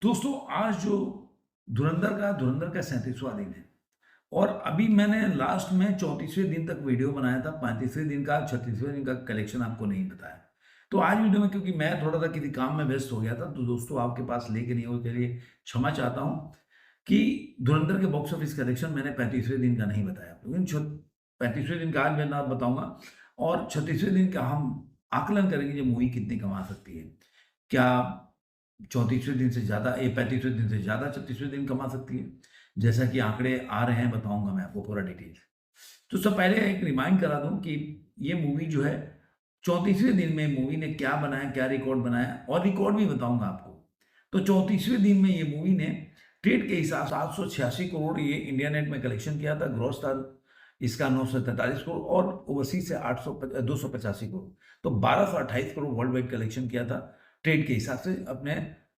दोस्तों आज जो धुरंधर का 37वां दिन है और अभी मैंने लास्ट में 34वें दिन तक वीडियो बनाया था। 35वें दिन का 36वें दिन का कलेक्शन आपको नहीं बताया। तो आज वीडियो में क्योंकि मैं थोड़ा सा किसी काम में व्यस्त हो गया था तो दोस्तों आपके पास लेके नहीं हो, के लिए क्षमा चाहता हूँ कि धुरंधर के बॉक्स ऑफिस कलेक्शन मैंने 35वें दिन का नहीं बताया, लेकिन 35वें दिन का आज मैं ना बताऊंगा और 36वें दिन का हम आकलन करेंगे जो मूवी कितनी कमा सकती है। क्या 34वें दिन से ज़्यादा, ये 35वें दिन से ज़्यादा 36वें दिन कमा सकती है? जैसा कि आंकड़े आ रहे हैं बताऊँगा मैं आपको पूरा डिटेल। तो सबसे पहले एक रिमाइंड करा दूँ कि ये मूवी जो है 34वें दिन में मूवी ने क्या बनाया, क्या रिकॉर्ड बनाया और रिकॉर्ड भी बताऊँगा आपको। तो 34वें दिन में ये मूवी ने ट्रेड के हिसाब से 786 करोड़ ये इंडिया नेट में कलेक्शन किया था, ग्रॉस था इसका 943 करोड़ और ओवरसीज से 285 करोड़। तो 1228 करोड़ वर्ल्ड वाइड कलेक्शन किया था ट्रेड के हिसाब से अपने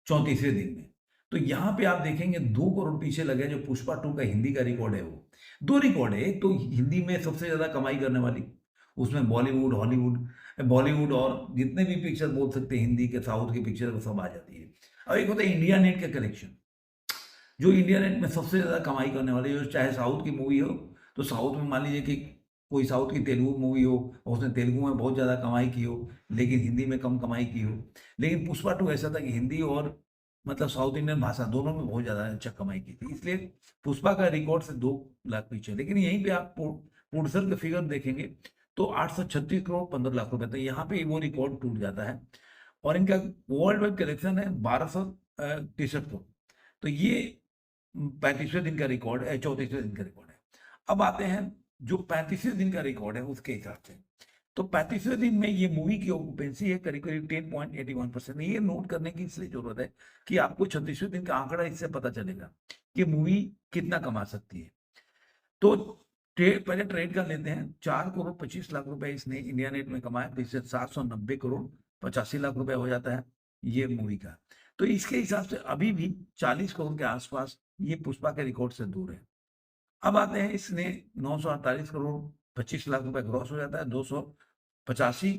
34वें दिन में। तो यहाँ पे आप देखेंगे 2 करोड़ पीछे लगे जो पुष्पा 2 का हिंदी का रिकॉर्ड है वो। 2 रिकॉर्ड है, एक तो हिंदी में सबसे ज़्यादा कमाई करने वाली, उसमें बॉलीवुड, हॉलीवुड, बॉलीवुड और जितने भी पिक्चर बोल सकते हैं हिंदी के, साउथ की पिक्चर वो सब आ जाती है। और एक होता है इंडिया नेट का कलेक्शन, जो इंडिया नेट में सबसे ज़्यादा कमाई करने वाली, जो चाहे साउथ की मूवी हो, तो साउथ में मान लीजिए कि कोई साउथ की तेलुगु मूवी हो और उसने तेलुगु में बहुत ज़्यादा कमाई की हो, लेकिन हिंदी में कम कमाई की हो। लेकिन पुष्पा 2 ऐसा था कि हिंदी और मतलब साउथ इंडियन भाषा दोनों में बहुत ज़्यादा अच्छा कमाई की थी। इसलिए पुष्पा का रिकॉर्ड से 2 लाख पीछे। लेकिन यहीं पे आप प्रोड्यूसर के फिगर देखेंगे तो 836 करोड़ 15 लाख रुपए, तो यहाँ पे वो रिकॉर्ड टूट जाता है और इनका वर्ल्ड वाइड कलेक्शन है 1263 करोड़। तो ये 35वें दिन का रिकॉर्ड है, 34वें दिन का रिकॉर्ड है। अब आते हैं जो 35वें दिन का रिकॉर्ड है उसके हिसाब से। तो 35वें दिन में ये मूवी की ऑक्यूपेंसी है करीब करीब 10.81%। ये नोट करने की इसलिए जरूरत है कि आपको 36वें दिन का आंकड़ा इससे पता चलेगा कि मूवी कितना कमा सकती है। तो पहले ट्रेड का लेते हैं। 4 करोड़ 25 लाख रुपए इसने इंडिया नेट में कमाया, तो इससे 790 करोड़ 85 लाख रुपए हो जाता है ये मूवी का। तो इसके हिसाब से अभी भी 40 करोड़ के आसपास ये पुष्पा के रिकॉर्ड से दूर है। अब आते हैं, इसने 948 करोड़ 25 लाख रुपए ग्रॉस हो जाता है, 285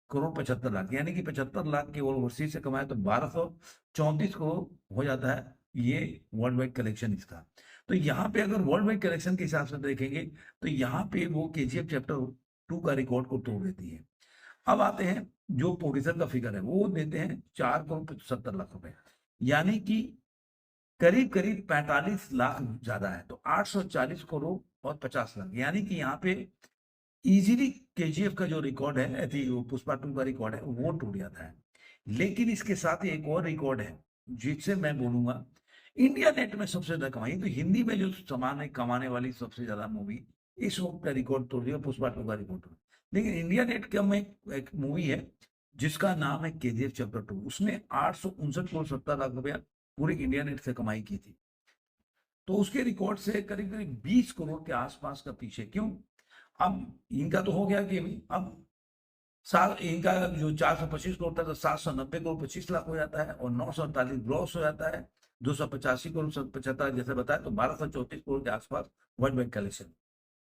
करोड़ 75 लाख, यानी कि 75 लाख केवल ओवरसीज से कमाए, तो 1234 करोड़ हो जाता है ये वर्ल्ड वाइड कलेक्शन इसका। तो यहाँ पे अगर वर्ल्ड वाइड कलेक्शन के हिसाब से देखेंगे तो यहाँ पे वो केजीएफ चैप्टर 2 का रिकॉर्ड को तोड़ देती है। अब आते हैं जो प्रोड्यूसर का फिगर है, वो देते हैं 4 करोड़ 70 लाख रुपए, यानी कि करीब करीब 45 लाख ज्यादा है। तो 840 करोड़ और 50 लाख, यानी कि यहाँ पे इजीली केजीएफ का जो रिकॉर्ड है, वो पुष्पा 2 का रिकॉर्ड है, वो टूट जाता है। लेकिन इसके साथ ही एक और रिकॉर्ड है जिससे मैं बोलूंगा इंडिया नेट में सबसे ज्यादा कमाई, तो हिंदी में जो सामान है कमाने वाली सबसे ज्यादा मूवी इस वक्त का रिकॉर्ड तोड़ दिया, पुष्पा 2 का रिकॉर्ड तोड़। लेकिन इंडिया नेट का में एक मूवी है जिसका नाम है केजीएफ चैप्टर 2, उसने 859 करोड़ 70 लाख रुपया पूरे इंडिया नेट से कमाई की थी। तो उसके रिकॉर्ड से करीब करीब 20 करोड़ के आसपास का पीछे। क्यों? अब इनका तो हो गया कि अब साल इनका जो 425 करोड़ था तो 790 करोड़ 25 लाख हो जाता है और 948 ग्रॉस हो जाता है, 285 करोड़ 75 जैसे बताया, तो 1234 करोड़ के आसपास वर्ल्ड बैंक कलेक्शन।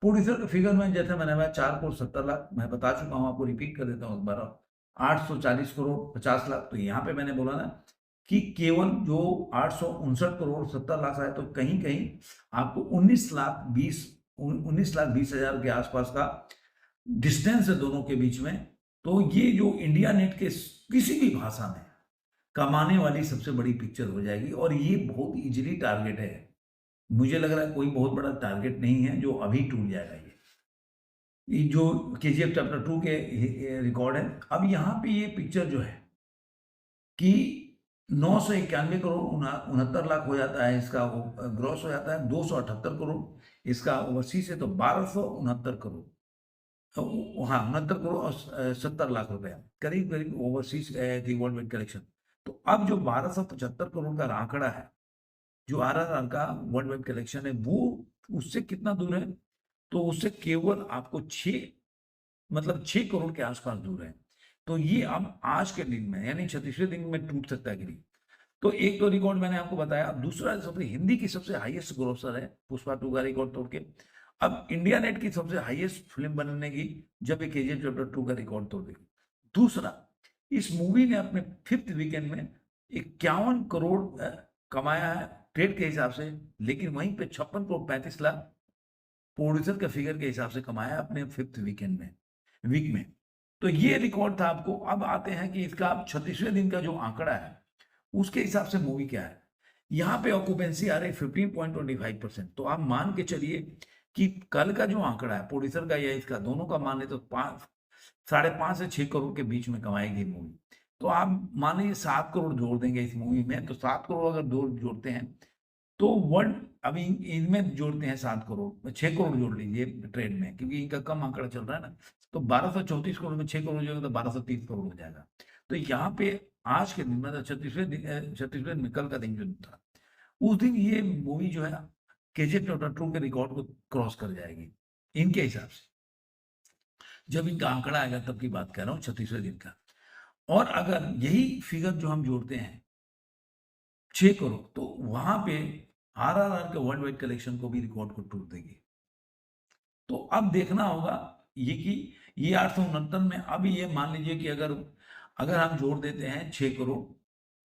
प्रोड्यूसर के फिगर में जैसे मैंने बताया 4 करोड़ 70 लाख मैं बता चुका हूँ, आपको रिपीट कर देता हूँ एक बार। 840 करोड़ 50 लाख, तो यहाँ पे मैंने बोला ना कि केवल जो 859 करोड़ 70 लाख आए, तो कहीं कहीं आपको 19 लाख 20 हजार के आसपास का डिस्टेंस है दोनों के बीच में। तो ये जो इंडिया नेट के किसी भी भाषा में कमाने वाली सबसे बड़ी पिक्चर हो जाएगी और ये बहुत इजीली टारगेट है। मुझे लग रहा है कोई बहुत बड़ा टारगेट नहीं है जो अभी टूट जाएगा ये जो केजीएफ चैप्टर 2 के रिकॉर्ड है। अब यहाँ पे ये पिक्चर जो है कि 991 करोड़ 69 लाख हो जाता है इसका ग्रॉस हो जाता है, 278 करोड़ इसका ओवरसीज है, तो 1269 करोड़, हाँ 69 करोड़ और 70 लाख रुपए करीब करीब ओवरसीज थी वर्ल्ड बैंक कलेक्शन। तो अब जो 1275 करोड़ का आंकड़ा है जो आरआरआर का वर्ल्ड बैंक कलेक्शन है, वो उससे कितना दूर है? तो उससे केवल आपको 6 करोड़ के आसपास दूर है। तो ये अब आज के दिन में यानी 36वें दिन में टूट सकता है कि नहीं। तो एक तो रिकॉर्ड मैंने आपको बताया। अब दूसरा सबसे हिंदी की सबसे हाईएस्ट ग्रोसर है पुष्पा 2 का रिकॉर्ड तोड़ के। अब इंडिया नेट की सबसे हाईएस्ट फिल्म बनने की जब एक केजीएफ चैप्टर 2 का रिकॉर्ड तोड़ देगी। दूसरा, इस मूवी ने अपने 5th वीकेंड में 51 करोड़ कमाया है ट्रेड के हिसाब से, लेकिन वहीं पे 56 करोड़ 35 लाख प्रोड्यूसर के फिगर के हिसाब से कमाया अपने फिफ्थ वीक में। तो ये रिकॉर्ड था आपको। अब आते हैं कि इसका 36वें दिन का जो आंकड़ा है उसके हिसाब से मूवी क्या है। यहाँ पे ऑक्यूपेंसी आ रही है 15.25%। तो आप मान के चलिए कि कल का जो आंकड़ा है प्रोड्यूसर का या इसका दोनों का मान ले तो 5.5 से 6 करोड़ के बीच में कमाएगी मूवी। तो आप मान लीजिए 7 करोड़ जोड़ देंगे इस मूवी में, तो 7 करोड़ अगर जोड़ते हैं तो वन अभी इनमें जोड़ते हैं 7 करोड़, 6 करोड़ जोड़ लीजिए ट्रेड में, क्योंकि इनका कम आंकड़ा चल रहा है ना। तो 1234 करोड़ में 6 करोड़ जोड़ेंगे तो 1230 करोड़ हो जाएगा। तो यहाँ पे आज के दिन मतलब 36वें दिन कल का दिन जो था उस दिन ये मूवी जो है केजीएफ चैप्टर 2 के रिकॉर्ड को क्रॉस कर जाएगी इनके हिसाब से। जब इनका आंकड़ा आएगा तब की बात कर रहा हूँ 36वें दिन का। और अगर यही फिगर जो हम जोड़ते हैं 6 करोड़, तो वहां पे आरआरआर के वर्ल्ड वाइड कलेक्शन को भी रिकॉर्ड को टूट देगी। तो अब देखना होगा ये कि ये 869 में अब ये मान लीजिए कि अगर अगर हम जोड़ देते हैं 6 करोड़,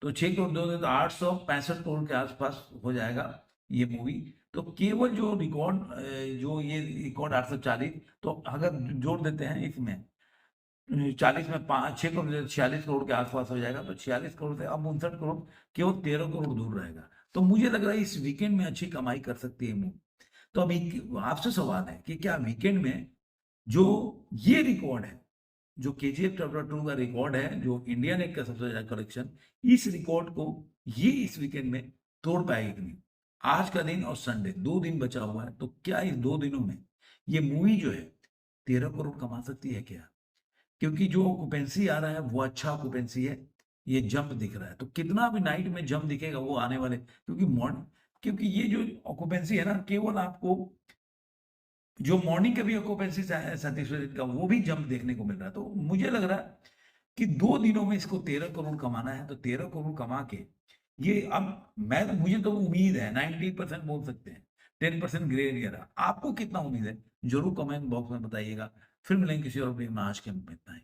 तो 6 करोड़ जोड़ देते तो 865 करोड़ के आसपास हो जाएगा ये मूवी। तो केवल जो रिकॉर्ड जो ये रिकॉर्ड 840, तो अगर जोड़ देते हैं इसमें 40 में 6 करोड़ 46 करोड़ के आसपास हो जाएगा। तो 46 करोड़ से अब 59 करोड़, केवल 13 करोड़ दूर रहेगा। तो मुझे लग रहा है इस वीकेंड में अच्छी कमाई कर सकती है मूवी। तो अभी आपसे सवाल है कि क्या वीकेंड में जो ये रिकॉर्ड है, जो केजीएफ चैप्टर 2 का रिकॉर्ड है, जो इंडिया नेट का सबसे ज्यादा कलेक्शन, इस रिकॉर्ड को ये इस वीकेंड में तोड़ पाएगी कि नहीं। आज का दिन और संडे 2 दिन बचा हुआ है, तो क्या इस 2 दिनों में ये मूवी जो है 13 करोड़ कमा सकती है क्या? क्योंकि जो ऑक्यूपेंसी आ रहा है वो अच्छा ऑक्यूपेंसी है, ये जंप दिख रहा है। तो कितना भी नाइट में जंप दिखेगा वो आने वाले, क्योंकि ये जो ऑक्यूपेंसी है ना, केवल आपको जो मॉर्निंग के भी ऑक्यूपेंसी 37वें दिन का वो भी जंप देखने को मिल रहा है। तो मुझे लग रहा है कि 2 दिनों में इसको 13 करोड़ कमाना है। तो 13 करोड़ कमा के ये अब मुझे तो उम्मीद है 90% बोल सकते हैं, 10% ग्रे एरिया रहा। आपको कितना उम्मीद है जरूर कमेंट बॉक्स में बताइएगा। फिर मिलेंगे किसी और वीडियो में। आज के हम इतना ही।